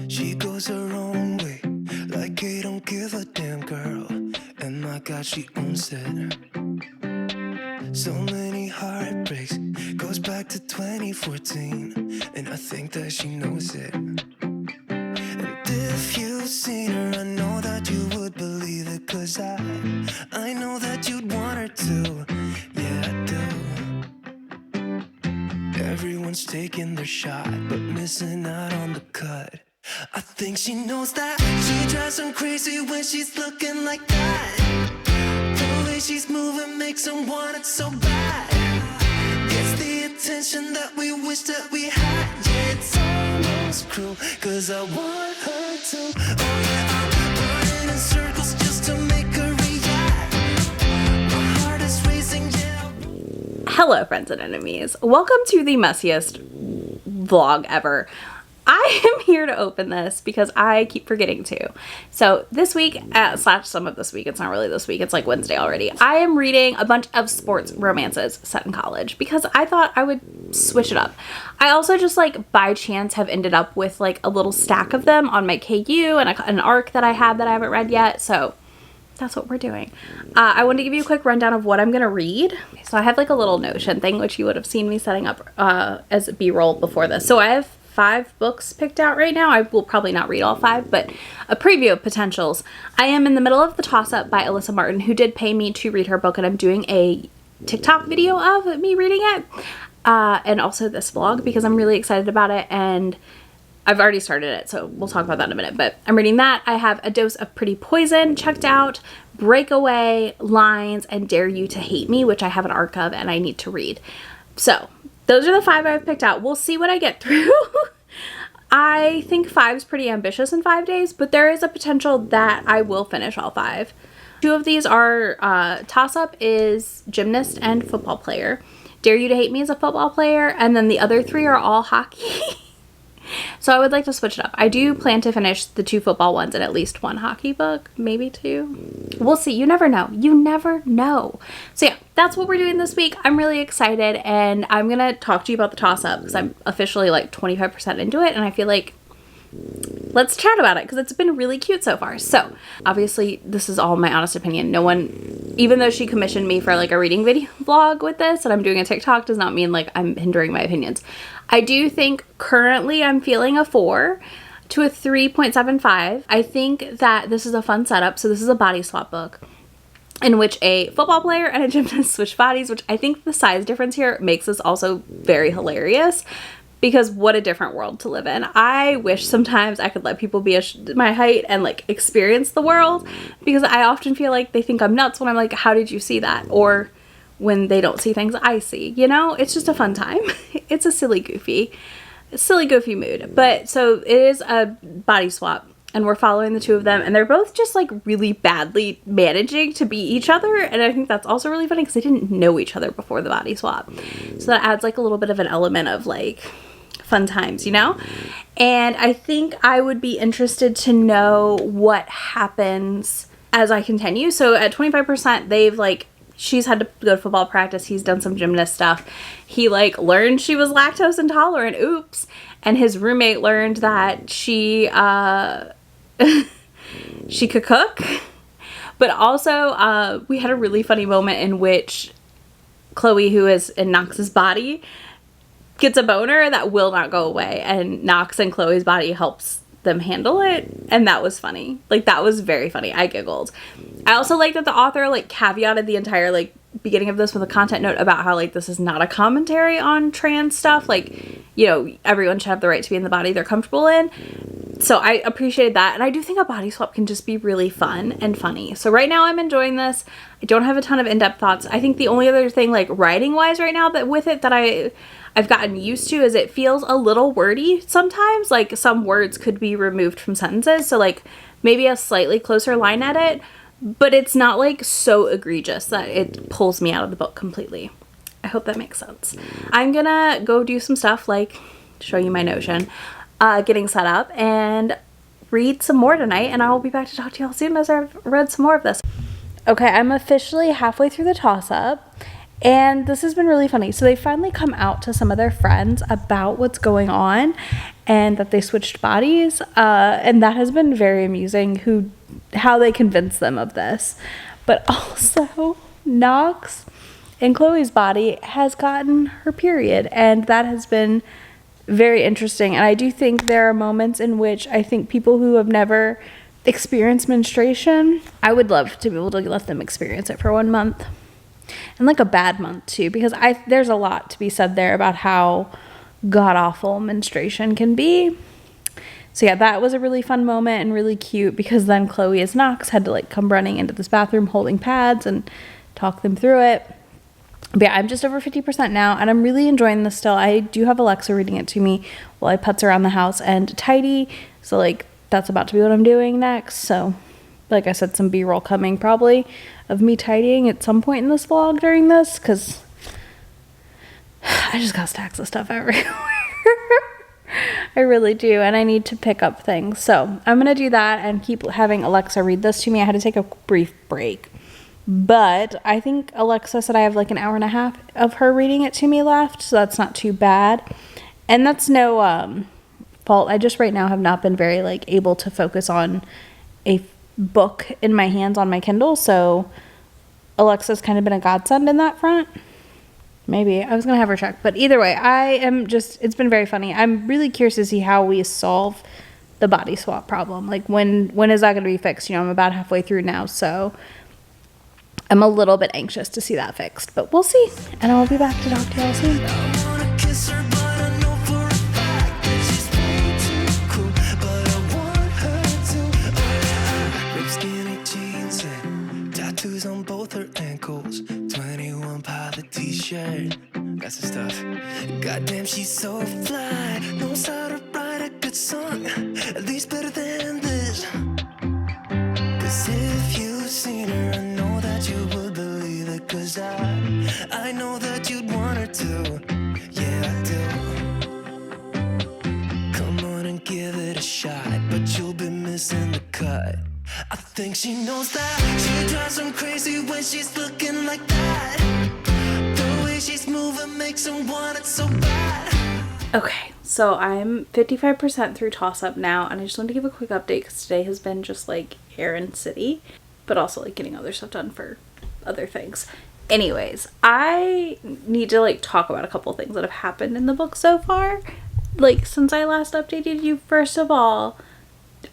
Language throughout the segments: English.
She goes her own way, like I don't give a damn, girl. And my God, she owns it. So many heartbreaks, goes back to 2014, and I think that she knows it. And if you've seen her, I know that you would believe it, 'cause I know that you'd want her to. Yeah, I do. Everyone's taking their shot, but missing out on the cut. I think she knows that. She drives them crazy when she's looking like that. The way she's moving makes them want it so bad. It's the attention that we wish that we had. Yeah, it's almost cruel, 'cause I want her to. Oh yeah, I'm running in circles just to make her react. My heart is racing, yeah. Hello, friends and enemies. Welcome to the messiest vlog ever. I am here to open this because I keep forgetting to. So this week, slash some of this week, it's not really this week, it's like Wednesday already, I am reading a bunch of sports romances set in college because I thought I would switch it up. I also just like by chance have ended up with like a little stack of them on my KU and an ARC that I had that I haven't read yet. So that's what we're doing. I wanted to give you a quick rundown of what I'm going to read. So I have like a little Notion thing, which you would have seen me setting up as B-roll before this. So I have 5 books picked out right now. I will probably not read all 5, but a preview of potentials. I am in the middle of The Toss-Up by Alyssa Martin, who did pay me to read her book, and I'm doing a TikTok video of me reading it, and also this vlog because I'm really excited about it, and I've already started it, so we'll talk about that in a minute, but I'm reading that. I have A Dose of Pretty Poison checked out, Breakaway, Lines, and Dare You to Hate Me, which I have an ARC of and I need to read. So those are the 5 I've picked out. We'll see what I get through. I think 5 is pretty ambitious in 5 days, but there is a potential that I will finish all 5. 2 of these are Toss-Up is Gymnast and Football Player. Dare You to Hate Me is a football player, and then the other 3 are all hockey. So I would like to switch it up. I do plan to finish the 2 football ones and at least 1 hockey book, maybe 2. We'll see. You never know. You never know. So yeah, that's what we're doing this week. I'm really excited, and I'm going to talk to you about The Toss-Up because I'm officially like 25% into it, and I feel like let's chat about it because it's been really cute so far. So obviously this is all my honest opinion. No one, even though she commissioned me for like a reading video vlog with this and I'm doing a TikTok, does not mean like I'm hindering my opinions. I do think currently I'm feeling a 4 to a 3.75. I think that this is a fun setup. So this is a body swap book in which a football player and a gymnast switch bodies, which I think the size difference here makes this also very hilarious. Because what a different world to live in. I wish sometimes I could let people be my height and like experience the world, because I often feel like they think I'm nuts when I'm like, how did you see that? Or when they don't see things I see, you know? It's just a fun time. It's a silly goofy mood. But so it is a body swap and we're following the 2 of them, and they're both just like really badly managing to be each other, and I think that's also really funny because they didn't know each other before the body swap. So that adds like a little bit of an element of like fun times, you know? And I think I would be interested to know what happens as I continue. So at 25%, they've like, she's had to go to football practice. He's done some gymnast stuff. He like learned she was lactose intolerant. Oops. And his roommate learned that she she could cook. But also we had a really funny moment in which Chloe, who is in Knox's body, gets a boner that will not go away, and Knox and Chloe's body helps them handle it, and that was funny. Like, that was very funny. I giggled. I also like that the author like caveated the entire like beginning of this with a content note about how like this is not a commentary on trans stuff. Like, you know, everyone should have the right to be in the body they're comfortable in. So I appreciated that, and I do think a body swap can just be really fun and funny. So right now I'm enjoying this. I don't have a ton of in-depth thoughts. I think the only other thing like writing wise right now that with it that I've gotten used to is it feels a little wordy sometimes. Like some words could be removed from sentences, so like maybe a slightly closer line edit, but it's not like so egregious that it pulls me out of the book completely. I hope that makes sense. I'm gonna go do some stuff like show you my Notion, getting set up, and read some more tonight, and I will be back to talk to y'all soon as I've read some more of this. Okay, I'm officially halfway through The Toss-Up, And this has been really funny. So they finally come out to some of their friends about what's going on and that they switched bodies. And that has been very amusing how they convince them of this. But also, Knox in Chloe's body has gotten her period. And that has been very interesting. And I do think there are moments in which I think people who have never experienced menstruation, I would love to be able to let them experience it for 1 month. And like a bad month too, because there's a lot to be said there about how god-awful menstruation can be. So yeah, that was a really fun moment and really cute, because then Chloe as Knox had to like come running into this bathroom holding pads and talk them through it. But yeah, I'm just over 50% now, and I'm really enjoying this still. I do have Alexa reading it to me while I putz around the house and tidy. So like that's about to be what I'm doing next. So like I said, some B-roll coming probably of me tidying at some point in this vlog during this, because I just got stacks of stuff everywhere. I really do, and I need to pick up things. So I'm going to do that and keep having Alexa read this to me. I had to take a brief break, but I think Alexa said I have like an hour and a half of her reading it to me left, so that's not too bad. And that's no fault. I just right now have not been very like able to focus on a book in my hands on my Kindle, so Alexa's kind of been a godsend in that front. Maybe I was gonna have her check, but either way, it's been very funny. I'm really curious to see how we solve the body swap problem. Like when is that gonna be fixed? I'm about halfway through now, so I'm a little bit anxious to see that fixed, but we'll see. And I will be back to talk to y'all soon. I wanna kiss her, but I know for a fact that she's way too cool. But I want her to. Ripped skinny jeans and tattoos on both her ankles. 21 pilot t-shirt. That's the stuff. Goddamn, she's so fly. Knows how to write a good song. At least better than this. 'Cause if you've seen her, I know that you would believe it. 'Cause I know that you'd want her to. Yeah, I do. Come on and give it a shot, but you'll be missing the cut. I think she knows that. She drives them crazy when she's looking like that. The way she's moving makes her want it so bad. Okay, so I'm 55% through toss-up now, and I just wanted to give a quick update because today has been just like errand city, but also like getting other stuff done for other things. Anyways, I need to like talk about a couple things that have happened in the book so far, like since I last updated you. First of all,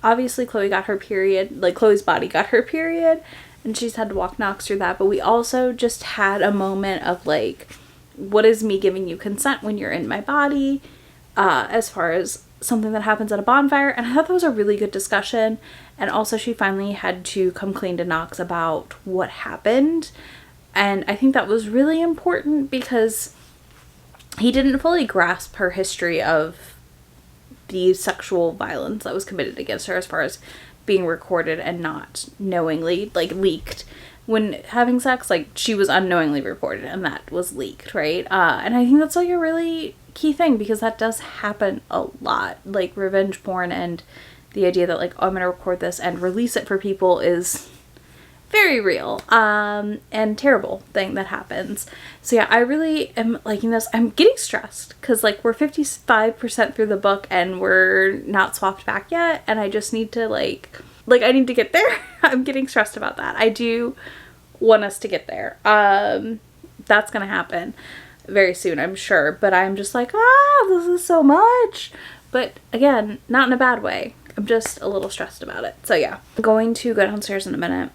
obviously Chloe got her period, like Chloe's body got her period, and she's had to walk Knox through that, but we also just had a moment of like, what is me giving you consent when you're in my body, as far as something that happens at a bonfire. And I thought that was a really good discussion. And also she finally had to come clean to Knox about what happened, and I think that was really important because he didn't fully grasp her history of the sexual violence that was committed against her, as far as being recorded and not knowingly like leaked. When having sex, like she was unknowingly reported and that was leaked, right? And I think that's like a really key thing, because that does happen a lot. Like revenge porn and the idea that like, oh, I'm gonna record this and release it for people is very real and terrible thing that happens. So yeah, I really am liking this. I'm getting stressed because like we're 55% through the book and we're not swapped back yet, and I just need to like I need to get there. I'm getting stressed about that. I do want us to get there. That's gonna happen very soon, I'm sure, but I'm just like, this is so much. But again, not in a bad way. I'm just a little stressed about it. So yeah, I'm going to go downstairs in a minute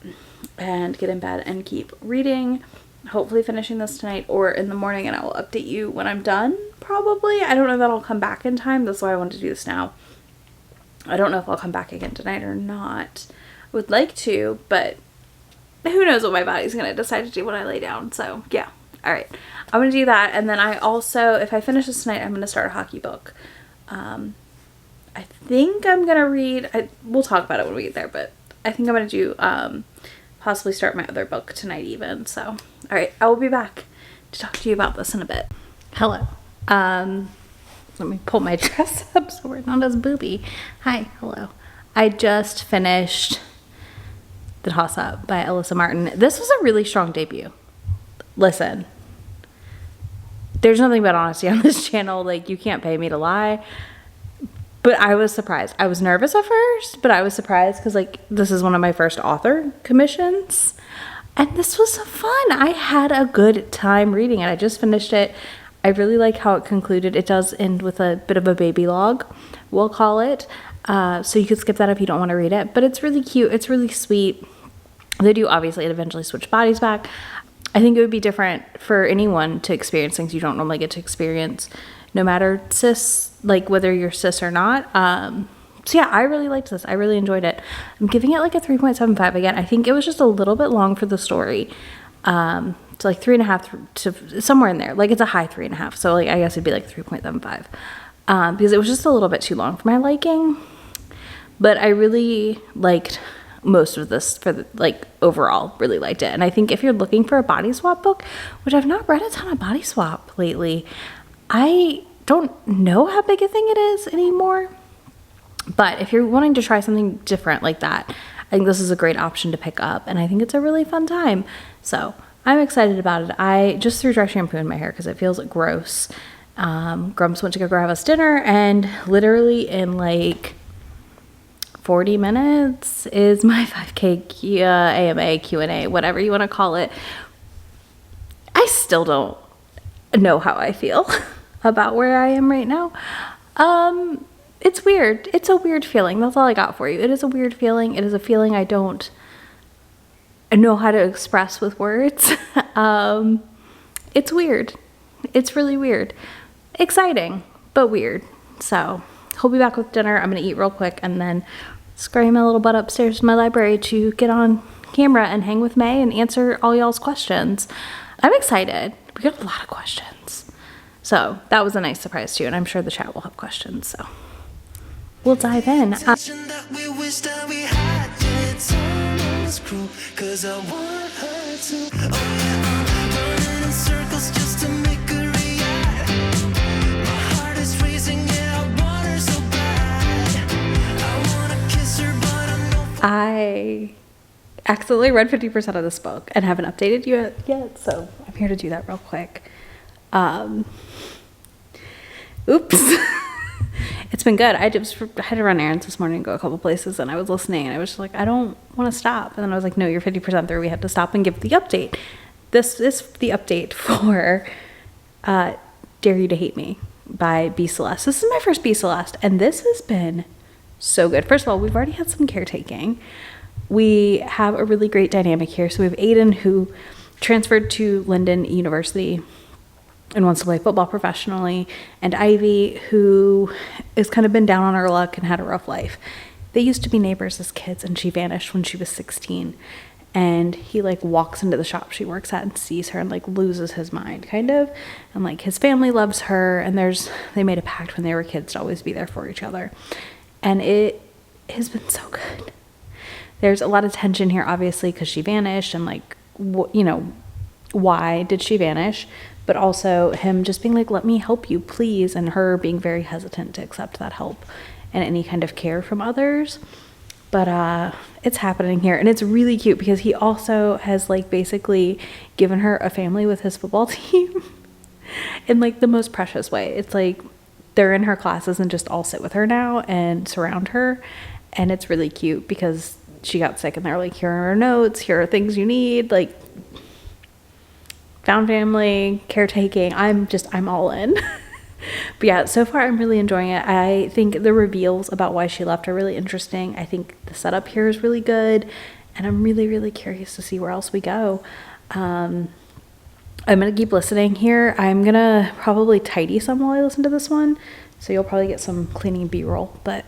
and get in bed and keep reading, hopefully finishing this tonight or in the morning, and I will update you when I'm done, probably. I don't know that I'll come back in time. That's why I wanted to do this now. I don't know if I'll come back again tonight or not. I would like to, but who knows what my body's going to decide to do when I lay down. So yeah. All right. I'm going to do that. And then I also, if I finish this tonight, I'm going to start a hockey book. I think I'm going to read, we'll talk about it when we get there, but I think I'm going to do, possibly start my other book tonight even. So, all right. I will be back to talk to you about this in a bit. Hello. Let me pull my dress up so we're not as booby. Hi. Hello. I just finished The Toss Up by Alyssa Martin. This was a really strong debut. Listen, there's nothing but honesty on this channel. Like, you can't pay me to lie. But I was surprised. I was nervous at first, but I was surprised because, like, this is one of my first author commissions. And this was so fun. I had a good time reading it. I just finished it. I really like how it concluded. It does end with a bit of a baby log, we'll call it. So you could skip that if you don't want to read it. But it's really cute. It's really sweet. They do obviously eventually switch bodies back. I think it would be different for anyone to experience things you don't normally get to experience, no matter like whether you're cis or not. So yeah, I really liked this. I really enjoyed it. I'm giving it like a 3.75 again. I think it was just a little bit long for the story. So like 3.5 to somewhere in there. Like, it's a high 3.5. So like, I guess it'd be like 3.75. Because it was just a little bit too long for my liking. But I really liked most of this overall, really liked it. And I think if you're looking for a body swap book, which I've not read a ton of body swap lately, I don't know how big a thing it is anymore. But if you're wanting to try something different like that, I think this is a great option to pick up. And I think it's a really fun time. So I'm excited about it. I just threw dry shampoo in my hair because it feels gross. Grumps went to go grab us dinner, and literally in like 40 minutes is my 5K AMA Q&A, whatever you want to call it. I still don't know how I feel about where I am right now. It's weird. It's a weird feeling. That's all I got for you. It is a weird feeling. It is a feeling I don't know how to express with words. It's weird. It's really weird. Exciting, but weird. So he'll be back with dinner. I'm going to eat real quick and then scurry my little butt upstairs to my library to get on camera and hang with May and answer all y'all's questions. I'm excited. We got a lot of questions. So that was a nice surprise too. And I'm sure the chat will have questions. So we'll dive in. Attention that we wish that we had, yeah, it's almost cruel, 'cause I want her to. Oh yeah, I'm running in circles just to make her react. My heart is racing, yeah, I want her so bad. I wanna kiss her, but I know. I accidentally read 50% of this book and haven't updated you yet, so I'm here to do that real quick. Oops. It's been good. I just had to run errands this morning and go a couple places, and I was listening, and I was just like, I don't want to stop. And then I was like, no, you're 50% through. We have to stop and give the update. This is the update for Dare You to Hate Me by B. Celeste. This is my first B. Celeste, and this has been so good. First of all, we've already had some caretaking. We have a really great dynamic here. So we have Aiden, who transferred to Linden University and wants to play football professionally, and Ivy, who has kind of been down on her luck and had a rough life. They used to be neighbors as kids, and she vanished when she was 16. And he like walks into the shop she works at and sees her and like loses his mind, kind of. And like his family loves her, and they made a pact when they were kids to always be there for each other. And it has been so good. There's a lot of tension here, obviously, because she vanished, and like, why did she vanish? But also him just being like, let me help you, please. And her being very hesitant to accept that help and any kind of care from others. But it's happening here. And it's really cute because he also has like basically given her a family with his football team in like the most precious way. It's like they're in her classes and just all sit with her now and surround her. And it's really cute because she got sick and they're like, here are her notes, here are things you need. Like, found family, caretaking. I'm all in. But yeah, so far I'm really enjoying it. I think the reveals about why she left are really interesting. I think the setup here is really good, and I'm really, really curious to see where else we go. I'm gonna keep listening here. I'm gonna probably tidy some while I listen to this one, so you'll probably get some cleaning B-roll. But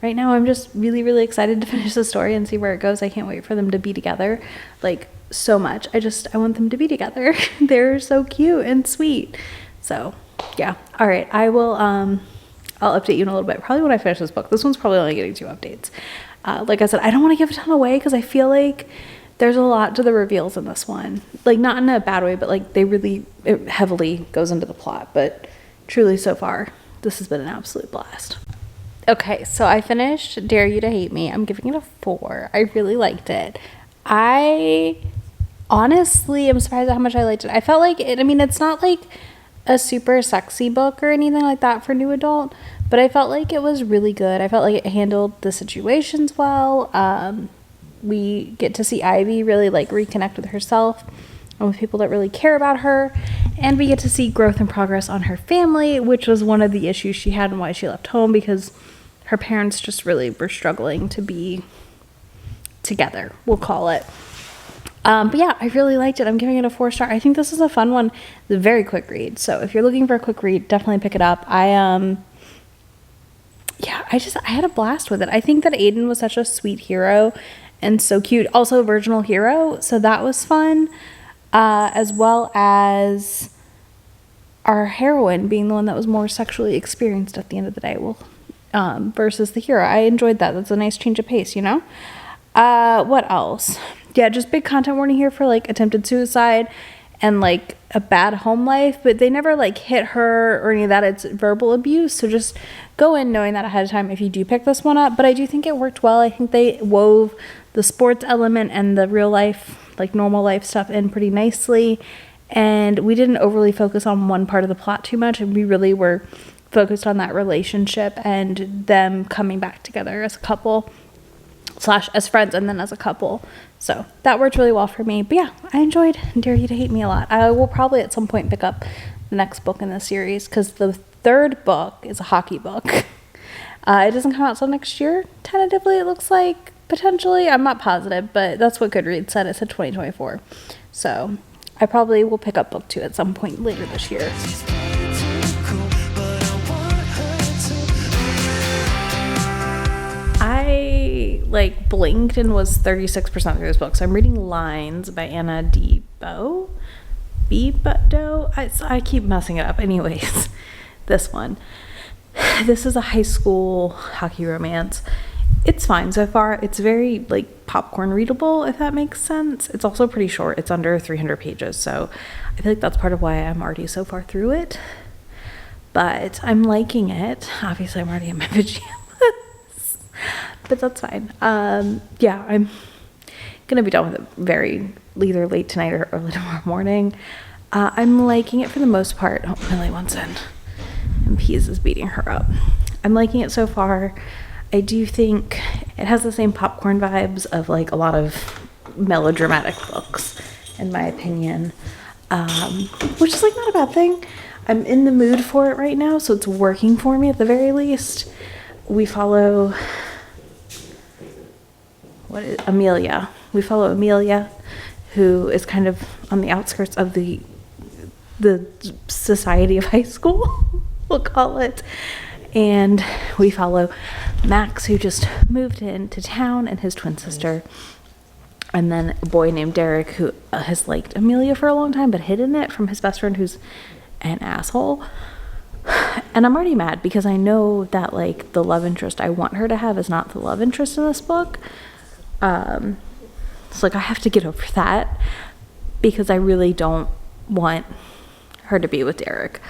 right now I'm just really, really excited to finish the story and see where it goes. I can't wait for them to be together. Like, so much. I want them to be together. They're so cute and sweet. So yeah. All right. I will, I'll update you in a little bit. Probably when I finish this book. This one's probably only getting 2 updates. Like I said, I don't want to give a ton away because I feel like there's a lot to the reveals in this one. Like, not in a bad way, but like it heavily goes into the plot. But truly so far, this has been an absolute blast. Okay. So I finished Dare You to Hate Me. I'm giving it a 4. I really liked it. I honestly, I'm surprised at how much I liked it. I felt like it, I mean, it's not like a super sexy book or anything like that for new adult, but I felt like it was really good. I felt like it handled the situations well. We get to see Ivy really like reconnect with herself and with people that really care about her, and we get to see growth and progress on her family, which was one of the issues she had and why she left home, because her parents just really were struggling to be together, we'll call it. But yeah, I really liked it. I'm giving it a 4-star. I think this is a fun one. It's a very quick read. So if you're looking for a quick read, definitely pick it up. I had a blast with it. I think that Aiden was such a sweet hero and so cute. Also a virginal hero. So that was fun. As well as our heroine being the one that was more sexually experienced at the end of the day. Well, versus the hero. I enjoyed that. That's a nice change of pace, you know? What else? Yeah, just big content warning here for like attempted suicide and like a bad home life, but they never like hit her or any of that. It's verbal abuse, so just go in knowing that ahead of time if you do pick this one up. But I do think it worked well. I think they wove the sports element and the real life, like normal life stuff in pretty nicely, and we didn't overly focus on one part of the plot too much, and we really were focused on that relationship and them coming back together as a couple / as friends and then as a couple. So that worked really well for me. But yeah, I enjoyed Dare You to Hate Me a lot. I will probably at some point pick up the next book in the series, because the third book is a hockey book. It doesn't come out till next year, tentatively, it looks like. Potentially, I'm not positive, but that's what Goodreads said. It said 2024. So I probably will pick up book 2 at some point later this year. I like blinked and was 36% through this book. So I'm reading Lines by Anna Debo. I keep messing it up. Anyways, this one. This is a high school hockey romance. It's fine so far. It's very like popcorn readable, if that makes sense. It's also pretty short. It's under 300 pages. So I feel like that's part of why I'm already so far through it. But I'm liking it. Obviously, I'm already in my pajamas. But that's fine. Yeah, I'm gonna be done with it very either late tonight or early tomorrow morning. I'm liking it for the most part. Oh, Millie wants in, and Peas is beating her up. I'm liking it so far. I do think it has the same popcorn vibes of like a lot of melodramatic books, in my opinion, which is like not a bad thing. I'm in the mood for it right now, so it's working for me at the very least. We follow Amelia. We follow Amelia, who is kind of on the outskirts of the society of high school, we'll call it. And we follow Max, who just moved into town, and his twin sister. And then a boy named Derek, who has liked Amelia for a long time, but hidden it from his best friend, who's an asshole. And I'm already mad because I know that like the love interest I want her to have is not the love interest in this book. So like I have to get over that because I really don't want her to be with Derek.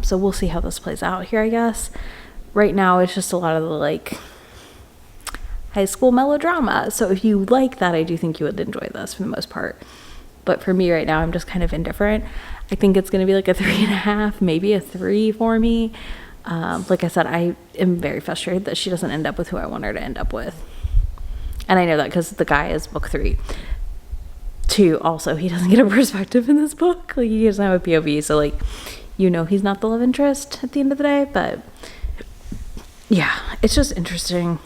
So we'll see how this plays out here, I guess. Right now it's just a lot of the like high school melodrama. So if you like that, I do think you would enjoy this for the most part. But for me right now, I'm just kind of indifferent. I think it's going to be like a 3.5, maybe a 3 for me. Like I said, I am very frustrated that she doesn't end up with who I want her to end up with. And I know that because the guy is book 3. 2, also, he doesn't get a perspective in this book. Like, he doesn't have a POV, so, like, you know he's not the love interest at the end of the day. But, yeah, it's just interesting.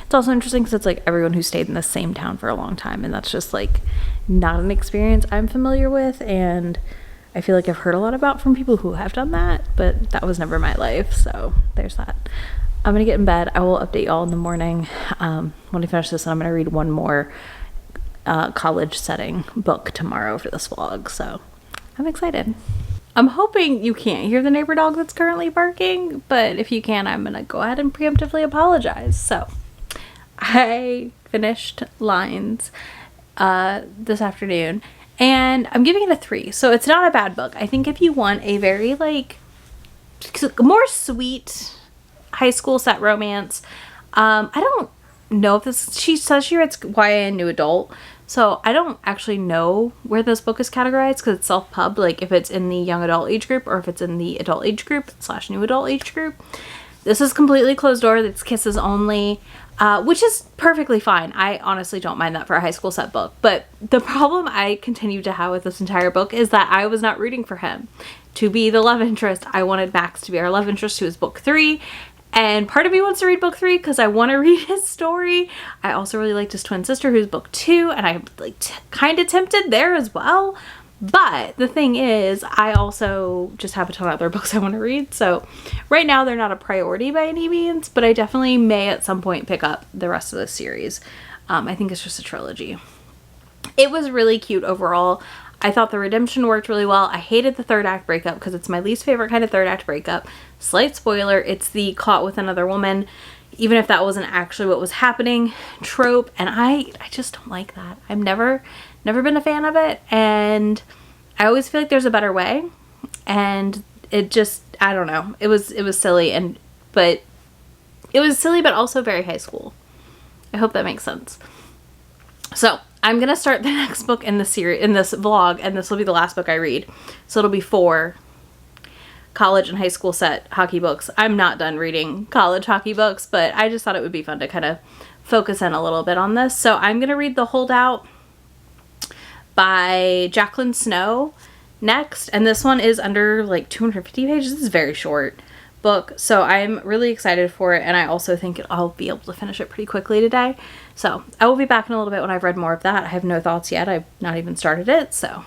It's also interesting because it's, like, everyone who stayed in the same town for a long time. And that's just, like, not an experience I'm familiar with. And I feel like I've heard a lot about from people who have done that. But that was never my life. So, there's that. I'm going to get in bed. I will update y'all in the morning when I finish this. And I'm going to read one more college setting book tomorrow for this vlog. So I'm excited. I'm hoping you can't hear the neighbor dog that's currently barking. But if you can, I'm going to go ahead and preemptively apologize. So I finished Lines this afternoon. And I'm giving it a 3. So it's not a bad book. I think if you want a very like more sweet high school set romance, I don't know if this, she says here it's YA and new adult, So I don't actually know where this book is categorized because it's self-pub, like if it's in the young adult age group or if it's in the adult age group / new adult age group. This is completely closed door. It's kisses only, which is perfectly fine. I honestly don't mind that for a high school set book. But the problem I continue to have with this entire book is that I was not rooting for him to be the love interest. I wanted Max to be our love interest, who is book 3. And part of me wants to read book 3 because I want to read his story. I also really liked his twin sister, who's book 2, and I'm like kind of tempted there as well. But the thing is, I also just have a ton of other books I want to read. So right now they're not a priority by any means, but I definitely may at some point pick up the rest of the series. I think it's just a trilogy. It was really cute overall. I thought the redemption worked really well. I hated the third act breakup because it's my least favorite kind of third act breakup. Slight spoiler, it's the caught with another woman, even if that wasn't actually what was happening trope. And I just don't like that. I've never been a fan of it. And I always feel like there's a better way. And it just, I don't know. It was silly but it was silly, but also very high school. I hope that makes sense. So I'm going to start the next book in the series, in this vlog, and this will be the last book I read. So it'll be 4 college and high school set hockey books. I'm not done reading college hockey books, but I just thought it would be fun to kind of focus in a little bit on this. So I'm going to read The Holdout by Jacqueline Snow next. And this one is under like 250 pages. This is a very short book. So I'm really excited for it. And I also think I'll be able to finish it pretty quickly today. So I will be back in a little bit when I've read more of that. I have no thoughts yet. I've not even started it. So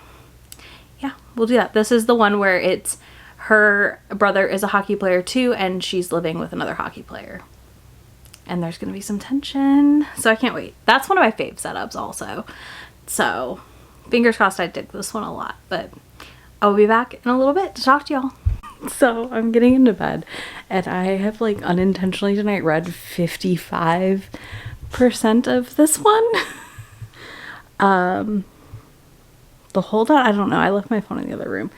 yeah, we'll do that. This is the one where it's her brother is a hockey player too, and she's living with another hockey player. And there's going to be some tension. So I can't wait. That's one of my fave setups also. So fingers crossed. I dig this one a lot. But I'll be back in a little bit to talk to y'all. So I'm getting into bed. And I have like unintentionally tonight read 55% of this one. The Holdout, I don't know. I left my phone in the other room.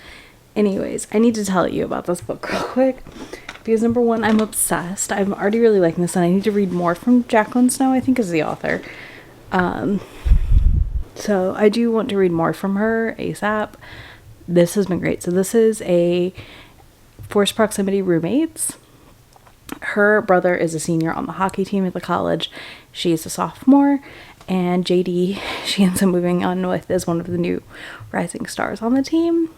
Anyways, I need to tell you about this book real quick. Because number one, I'm obsessed. I'm already really liking this, and I need to read more from Jacqueline Snow, I think is the author. So I do want to read more from her ASAP. This has been great. So this is a forced proximity roommates. Her brother is a senior on the hockey team at the college. She's a sophomore, and JD, she ends up moving on with, is one of the new rising stars on the team.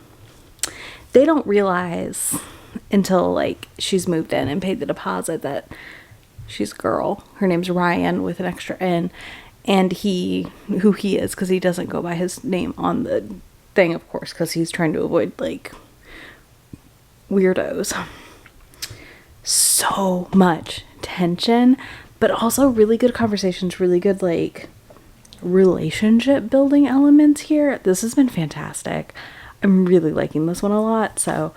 They don't realize until like she's moved in and paid the deposit that she's a girl. Her name's Ryan with an extra N, and who he is, because he doesn't go by his name on the thing, of course, because he's trying to avoid like weirdos. So much tension, but also really good conversations, really good like relationship building elements here. This has been fantastic. I'm really liking this one a lot. So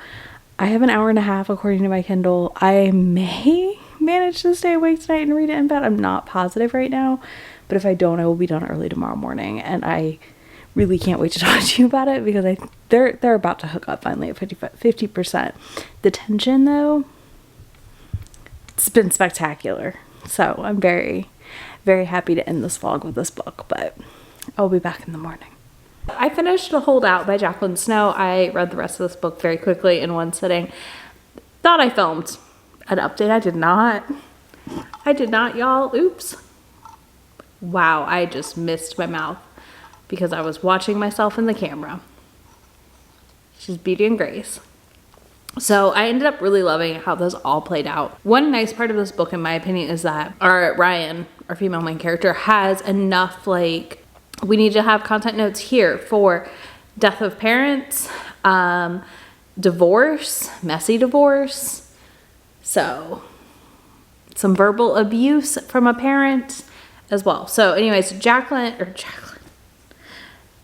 I have an hour and a half according to my Kindle. I may manage to stay awake tonight and read it in bed. I'm not positive right now, but if I don't, I will be done early tomorrow morning. And I really can't wait to talk to you about it because they're about to hook up finally at 50%. The tension though, it's been spectacular. So I'm very, very happy to end this vlog with this book, but I'll be back in the morning. I finished The Holdout by Jacqueline Snow. I read the rest of this book very quickly in one sitting. Thought I filmed an update. I did not. Y'all. Oops. Wow, I just missed my mouth because I was watching myself in the camera. She's Beauty and Grace. So I ended up really loving how this all played out. One nice part of this book, in my opinion, is that our Ryan, our female main character, has enough like, we need to have content notes here for death of parents, divorce, messy divorce. So some verbal abuse from a parent as well. So anyways,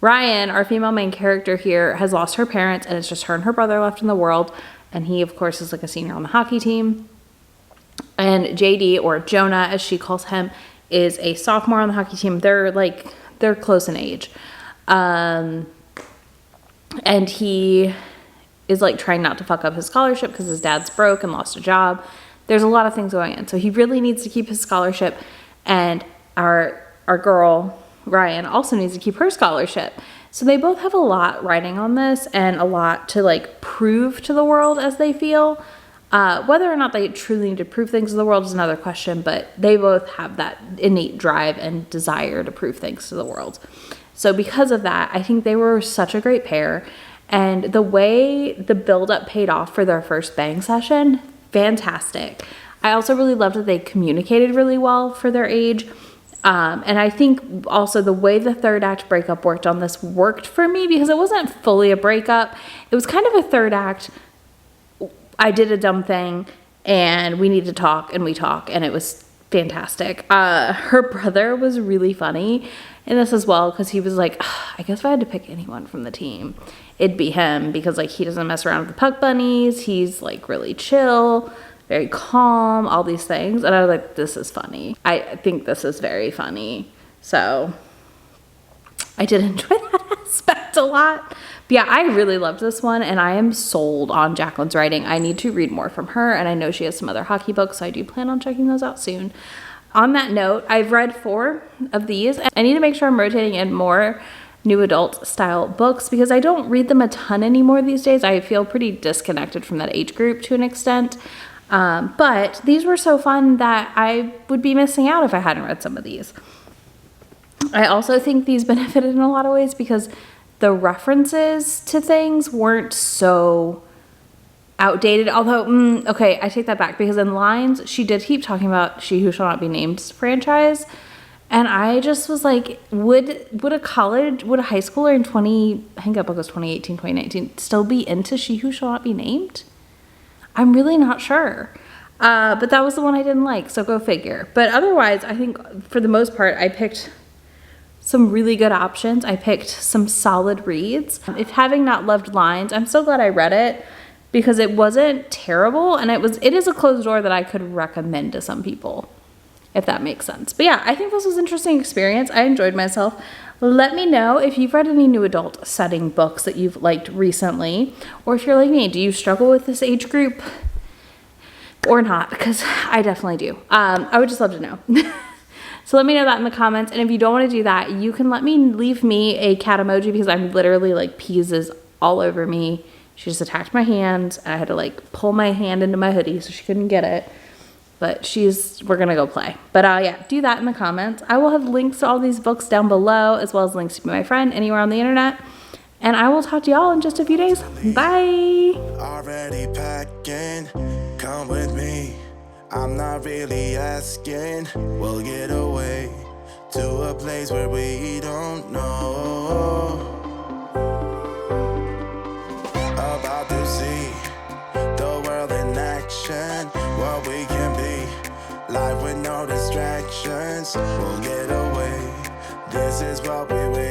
Ryan, our female main character here, has lost her parents, and it's just her and her brother left in the world. And he, of course, is like a senior on the hockey team. And JD, or Jonah, as she calls him, is a sophomore on the hockey team. They're close in age. And he is like trying not to fuck up his scholarship because his dad's broke and lost a job. There's a lot of things going on. So he really needs to keep his scholarship. And our girl, Ryan also needs to keep her scholarship. So they both have a lot riding on this and a lot to like prove to the world as they feel. Whether or not they truly need to prove things to the world is another question, but they both have that innate drive and desire to prove things to the world. So because of that, I think they were such a great pair. And the way the build-up paid off for their first bang session, fantastic. I also really loved that they communicated really well for their age. And I think also the way the third act breakup worked on this worked for me because it wasn't fully a breakup. It was kind of a third act. I did a dumb thing and we need to talk, and we talk, and it was fantastic. Her brother was really funny in this as well because he was like, I guess if I had to pick anyone from the team, it'd be him because like he doesn't mess around with the puck bunnies. He's like really chill, very calm, all these things. And I was like, this is funny. I think this is very funny. So I did enjoy that aspect a lot. But yeah, I really loved this one, and I am sold on Jacqueline's writing. I need to read more from her, and I know she has some other hockey books, so I do plan on checking those out soon. On that note, I've read 4 of these. I need to make sure I'm rotating in more new adult style books because I don't read them a ton anymore these days. I feel pretty disconnected from that age group to an extent. But these were so fun that I would be missing out if I hadn't read some of these. I also think these benefited in a lot of ways because the references to things weren't so outdated. Although, okay, I take that back because in Lines, she did keep talking about She Who Shall Not Be Named franchise. And I just was like, would a high schooler in I think that book was 2018, 2019, still be into She Who Shall Not Be Named? I'm really not sure. But that was the one I didn't like, so go figure. But otherwise, I think for the most part, I picked some really good options. I picked some solid reads. If having not loved Lines, I'm so glad I read it because it wasn't terrible, and it is a closed door that I could recommend to some people, if that makes sense. But yeah, I think this was an interesting experience. I enjoyed myself. Let me know if you've read any new adult setting books that you've liked recently, or if you're like me, do you struggle with this age group or not? Because I definitely do. I would just love to know. So let me know that in the comments. And if you don't want to do that, you can leave me a cat emoji because I'm literally like peas is all over me. She just attacked my hand and I had to like pull my hand into my hoodie so she couldn't get it. But we're gonna go play. But yeah, do that in the comments. I will have links to all these books down below, as well as links to Be My Friend anywhere on the internet. And I will talk to y'all in just a few days. Bye. Already packing, come with me. I'm not really asking. We'll get away to a place where we don't know. About to see the world in action, what we can be. Life with no distractions. We'll get away. This is what we wait.